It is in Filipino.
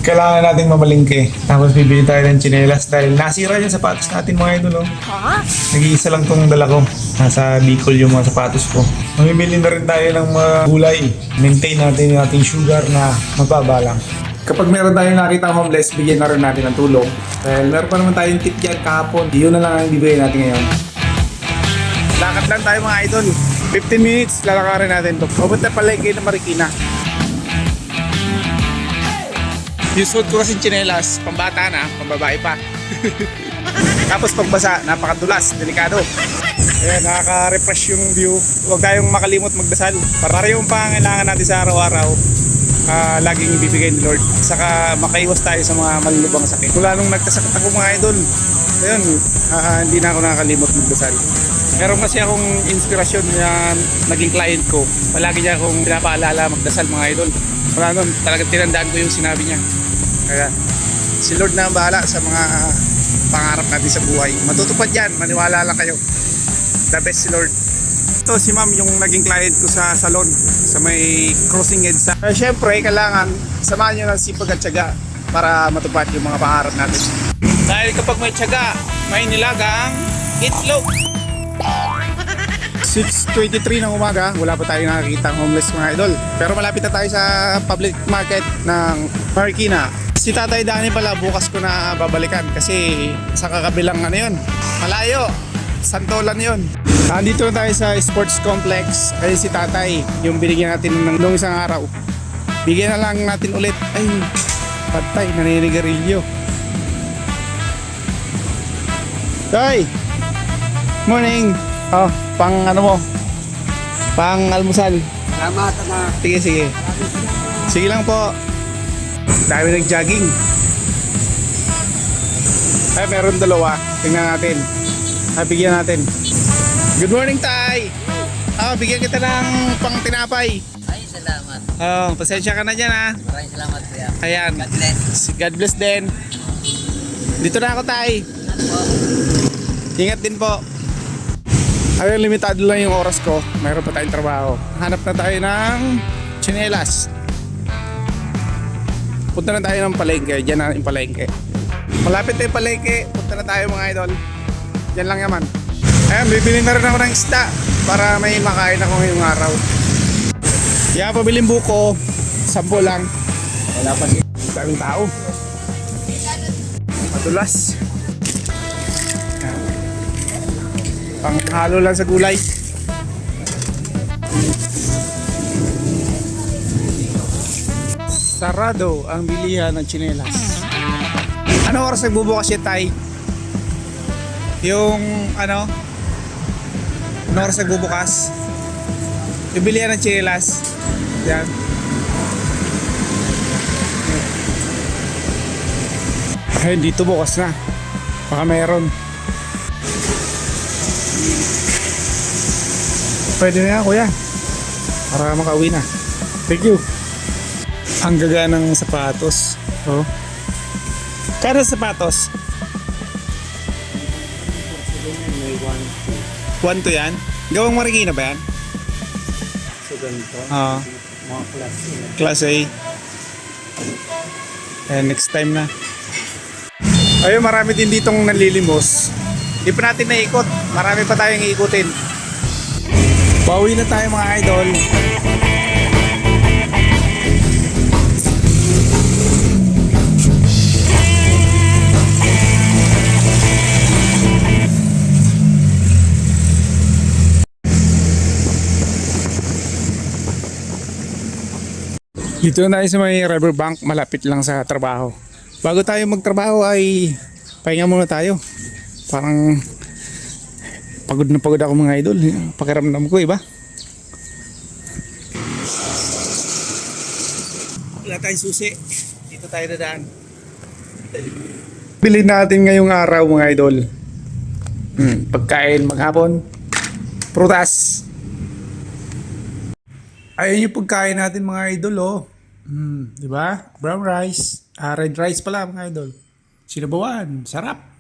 Kailangan nating mamalingke. Tapos bibili tayo ng tsinelas dahil nasira yung sapatos natin mga idol. Oh. Nag-iisa lang tong dala ko. Nasa Bicol yung mga sapatos ko. Mamimili na rin tayo ng mga gulay. Maintain natin yung ating sugar na mababa lang. Kapag meron tayong nakita homeless, bigyan na rin natin ng tulong. Dahil meron pa naman tayong tip dyan kahapon. Yun na lang ang bibigay natin ngayon. Lakad lang tayo mga idol. 15 minutes, lalakarin natin to. Papunta palengke ng Marikina. Yung suot ko kasing tsinelas, pambata na, pambabae pa. Tapos pagbasa, napakadulas, delikado. Ayan, nakaka-refresh yung view. Huwag tayong makalimot magdasal. Para yung pangailangan natin sa araw-araw, laging ibibigay ni Lord. Saka makaiwas tayo sa mga malulubang sakit. Mula nung nagkasakit ako mga idol, ayun, hindi na ako nakakalimot magdasal. Meron kasi akong inspirasyon na naging client ko. Palagi niya akong pinapaalala magdasal mga idol. Wala nun, talagang tinandaan ko yung sinabi niya. Kaya si Lord na ang bahala sa mga pangarap natin sa buhay. Matutupad yan, maniwala lang kayo. The best si Lord. Ito si ma'am yung naging client ko sa salon sa may crossing EDSA. Siyempre kailangan samahan nyo ng sipag at tiyaga para matupad yung mga pangarap natin. Dahil kapag may tiyaga, may nilagang itlog. 6:23 ng umaga, wala pa tayong nakakita ng homeless mga idol. Pero malapit na tayo sa public market ng Marikina. Si Tatay Danny pala bukas ko na babalikan kasi sa kakabilang ano yun, malayo, Santolan yun. Nandito na tayo sa sports complex kasi si Tatay yung binigyan natin nung isang araw. Bigyan na lang natin ulit. Ay, patay, naninigarilyo. Tay! Morning! Oh, pang ano mo? Pang almusal. Salamat na. Sige, sige. Sige lang po. Dami nag-jogging. Ay, meron dalawa. Tingnan natin. Ay, bigyan natin. Good morning, Tay! Oh, bigyan kita ng pang tinapay. Ay, salamat. Oh, pasensya ka na dyan, ha? Maraming salamat, kuya. Ayan. God bless. God bless din. Dito na ako, Tay. Ingat din po. Ayun, limitado lang yung oras ko. Mayroon pa tayong trabaho. Hanap na tayo ng tsinelas. Punta na tayo ng palengke. Diyan na yung palengke. Malapit na yung palengke. Punta na tayo mga idol. Diyan lang yaman. Ayun, bibili na rin ako ng isda para may makain ako ngayong araw. Kaya pabiling buko. 10 lang. Wala pa siya. Daming tao. Madulas. Panghalo lang sa gulay. Sarado ang bilihan ng tsinelas. Ano oras nagbubukas siya, Tay? Yung ano? Ano oras nagbubukas? Yung bilihan ng tsinelas. Yan. Ay, dito bukas na. Baka mayroon. Pwede na yan, kuya. Para makauwi na. Thank you. Ang gaga ng sapatos. Oh. Kano sapatos? 1 to yan? Gawang Marikina ba yan? So, ganito. Oo. Mga klase. Class A. Next time na. Ayun, marami din ditong nanlilimos. Hindi pa natin naikot. Marami pa tayong iikutin. Pauwi na tayo mga idol. Dito na tayo sa may riverbank, malapit lang sa trabaho. Bago tayo magtrabaho ay pahinga muna tayo. Parang pagod na pagod ako mga idol. Pakiramdam ko iba. Wala tayong susi. Dito tayo dadaan. Bilhin natin ngayong araw mga idol. Pagkain maghapon. Prutas. Ayun yung pagkain natin mga idol oh. Diba? Brown rice. Red rice pala mga idol. Sinabawan. Sarap.